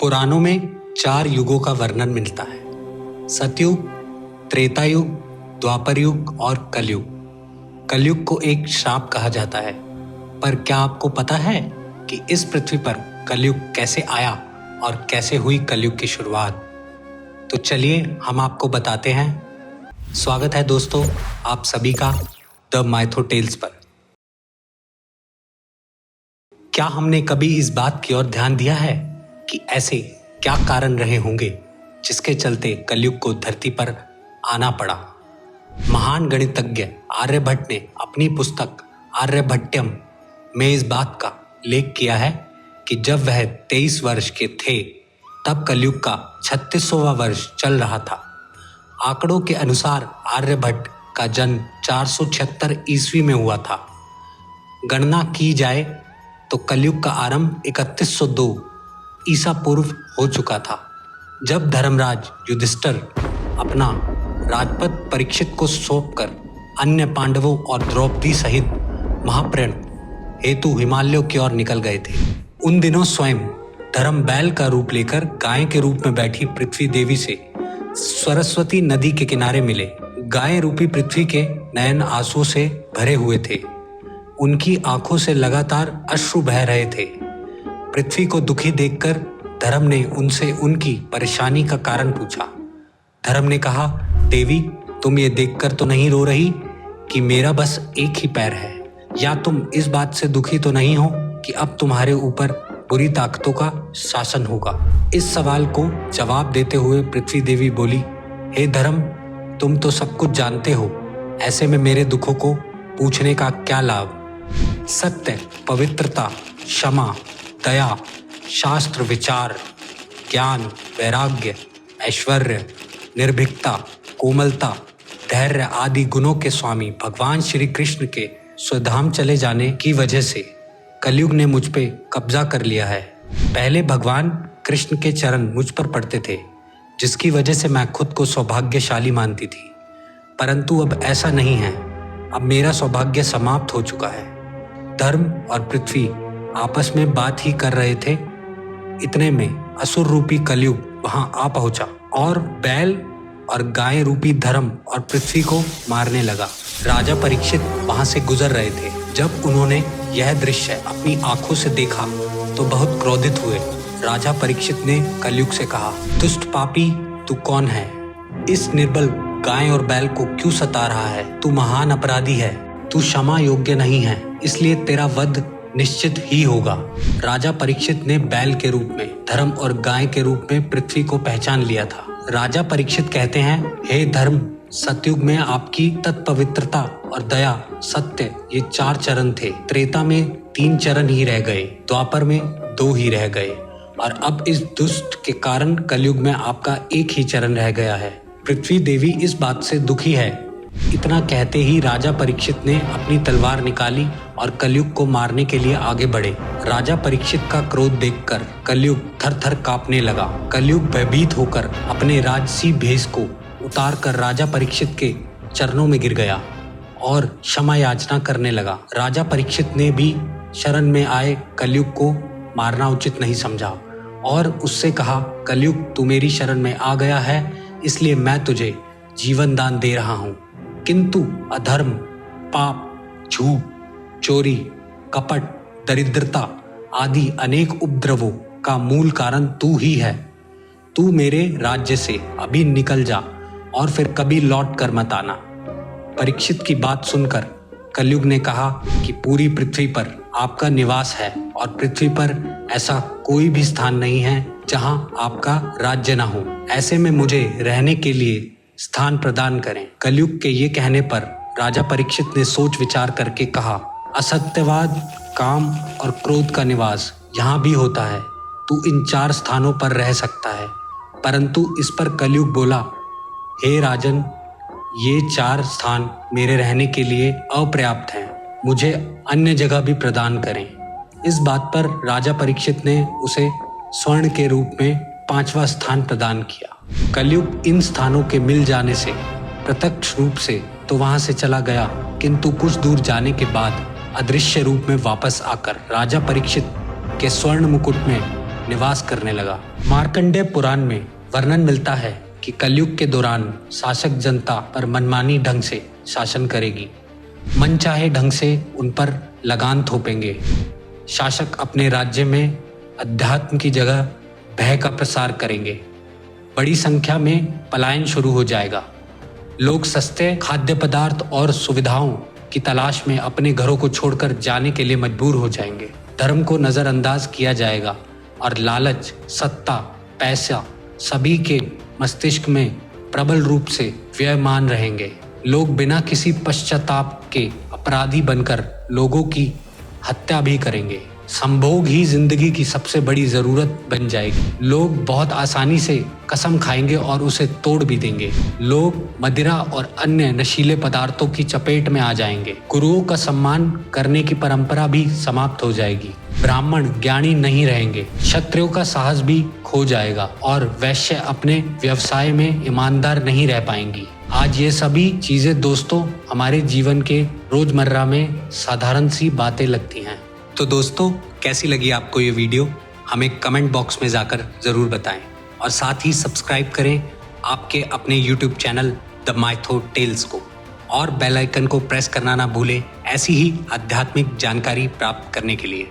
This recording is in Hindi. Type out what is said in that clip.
पुराणों में 4 युगों का वर्णन मिलता है। सतयुग, त्रेता युग, द्वापर युग और कलयुग। कलयुग को एक श्राप कहा जाता है। पर क्या आपको पता है कि इस पृथ्वी पर कलयुग कैसे आया और कैसे हुई कलयुग की शुरुआत? तो चलिए हम आपको बताते हैं। स्वागत है दोस्तों आप सभी का द माइथो टेल्स पर। क्या हमने कभी इस बात की ओर ध्यान दिया है कि ऐसे क्या कारण रहे होंगे जिसके चलते कलयुग को धरती पर आना पड़ा? महान गणितज्ञ आर्यभट्ट ने अपनी पुस्तक आर्यभट्टयम में इस बात का उल्लेख किया है कि जब वह 23 वर्ष के थे तब कलयुग का 36वां वर्ष चल रहा था। आंकड़ों के अनुसार आर्यभट्ट का जन्म 476 ईस्वी में हुआ था। गणना की जाए तो कलयुग का आरंभ 3102 ईसा पूर्व हो चुका था, जब धर्मराज युधिष्ठिर अपना राजपद परीक्षित को सौंपकर अन्य पांडवों और द्रौपदी सहित महाप्रयाण हेतु हिमालयों की ओर निकल गए थे। उन दिनों स्वयं धर्म बैल का रूप लेकर गाय के रूप में बैठी पृथ्वी देवी से सरस्वती नदी के किनारे मिले। गाय रूपी पृथ्वी के नयन आंसुओं से भरे हुए थे। उनकी आंखों से लगातार अश्रु बह रहे थे। पृथ्वी को दुखी देखकर धर्म ने उनसे उनकी परेशानी का कारण पूछा। धर्म ने कहा, देवी तुम ये देखकर तो नहीं रो रही कि मेरा बस एक ही पैर है, या तुम इस बात से दुखी तो नहीं हो कि अब तुम्हारे ऊपर बुरी ताकतों का शासन होगा? इस सवाल को जवाब देते हुए पृथ्वी देवी बोली, हे धर्म तुम तो सब कुछ जानते हो, ऐसे में मेरे दुखों को पूछने का क्या लाभ? सत्य, पवित्रता, क्षमा, दया, शास्त्र विचार, ज्ञान, वैराग्य, ऐश्वर्य, निर्भीकता, कोमलता, धैर्य आदि गुणों के स्वामी भगवान श्री कृष्ण के स्वधाम चले जाने की वजह से कलयुग ने मुझ पे कब्जा कर लिया है। पहले भगवान कृष्ण के चरण मुझ पर पड़ते थे, जिसकी वजह से मैं खुद को सौभाग्यशाली मानती थी, परंतु अब ऐसा नहीं है। अब मेरा सौभाग्य समाप्त हो चुका है। धर्म और पृथ्वी आपस में बात ही कर रहे थे, इतने में असुर रूपी कलयुग वहां आ पहुंचा और बैल और गाय रूपी धर्म और पृथ्वी को मारने लगा। राजा परीक्षित वहां से गुजर रहे थे। जब उन्होंने यह दृश्य अपनी आंखों से देखा तो बहुत क्रोधित हुए। राजा परीक्षित ने कलयुग से कहा, दुष्ट पापी तू कौन है? इस निर्बल गाय और बैल को क्यों सता रहा है? तू महान अपराधी है, तू क्षमा योग्य नहीं है, इसलिए तेरा वध निश्चित ही होगा। राजा परीक्षित ने बैल के रूप में, धर्म और गाय के रूप में पृथ्वी को पहचान लिया था। राजा परीक्षित कहते हैं, हे धर्म सतयुग में आपकी तत्पवित्रता और दया, सत्य ये 4 चरण थे। त्रेता में 3 चरण ही रह गए, द्वापर में 2 ही रह गए, और अब इस दुष्ट के कारण कलयुग में आपका एक ही चरण रह गया है। पृथ्वी देवी इस बात से दुखी है। इतना कहते ही राजा परीक्षित ने अपनी तलवार निकाली और कलयुग को मारने के लिए आगे बढ़े। राजा परीक्षित का क्रोध देखकर कलयुग थर-थर कांपने लगा। कलयुग भयभीत होकर अपने राजसी भेष को उतार कर राजा परीक्षित के चरणों में गिर गया और क्षमा याचना करने लगा। राजा परीक्षित ने भी शरण में आए कलयुग को मारना उचित नहीं समझा और उससे कहा, कलयुग तू मेरी शरण में आ गया है, इसलिए मैं तुझे जीवन दान दे रहा हूँ, किंतु अधर्म, पाप, झूठ, चोरी, कपट, दरिद्रता आदि अनेक उपद्रवों का मूल कारण तू ही है। तू मेरे राज्य से अभी निकल जा और फिर कभी लौट कर मत आना। परीक्षित की बात सुनकर कलयुग ने कहा कि पूरी पृथ्वी पर आपका निवास है और पृथ्वी पर ऐसा कोई भी स्थान नहीं है जहां आपका राज्य ना हो। ऐसे में मुझे रहने के लिए स्थान प्रदान करें। कलयुग के ये कहने पर राजा परीक्षित ने सोच विचार करके कहा, असत्यवाद, काम और क्रोध का निवास यहाँ भी होता है। तू इन 4 स्थानों पर रह सकता है। परंतु इस पर कलयुग बोला, हे राजन, ये 4 स्थान मेरे रहने के लिए अपर्याप्त हैं, मुझे अन्य जगह भी प्रदान करें। इस बात पर राजा परीक्षित ने उसे स्वर्ण के रूप में 5वां स्थान प्रदान किया। कलयुग इन स्थानों के मिल जाने से प्रत्यक्ष रूप से तो वहां से चला गया, किंतु कुछ दूर जाने के बाद अदृश्य रूप में वापस आकर राजा परीक्षित के स्वर्ण मुकुट में निवास करने लगा। मार्कंडेय पुराण में वर्णन मिलता है कि कलयुग के दौरान शासक जनता पर मनमानी ढंग से शासन करेगी, मनचाहे ढंग से उन पर लगान थोपेंगे। शासक अपने राज्य में अध्यात्म की जगह भय का प्रसार करेंगे। बड़ी संख्या में पलायन शुरू हो जाएगा। लोग सस्ते खाद्य पदार्थ और सुविधाओं की तलाश में अपने घरों को छोड़कर जाने के लिए मजबूर हो जाएंगे। धर्म को नज़रअंदाज किया जाएगा और लालच, सत्ता, पैसा सभी के मस्तिष्क में प्रबल रूप से व्ययमान रहेंगे। लोग बिना किसी पश्चाताप के अपराधी बनकर लोगों की हत्या भी करेंगे। संभोग ही जिंदगी की सबसे बड़ी जरूरत बन जाएगी। लोग बहुत आसानी से कसम खाएंगे और उसे तोड़ भी देंगे। लोग मदिरा और अन्य नशीले पदार्थों की चपेट में आ जाएंगे। गुरुओं का सम्मान करने की परंपरा भी समाप्त हो जाएगी। ब्राह्मण ज्ञानी नहीं रहेंगे। क्षत्रियों का साहस भी खो जाएगा और वैश्य अपने व्यवसाय में ईमानदार नहीं रह पाएंगी। आज ये सभी चीजें दोस्तों हमारे जीवन के रोजमर्रा में साधारण सी बातें लगती हैं। तो दोस्तों कैसी लगी आपको ये वीडियो, हमें कमेंट बॉक्स में जाकर ज़रूर बताएं और साथ ही सब्सक्राइब करें आपके अपने YouTube channel the Mytho Tales को और बेल आइकन को प्रेस करना ना भूलें ऐसी ही आध्यात्मिक जानकारी प्राप्त करने के लिए।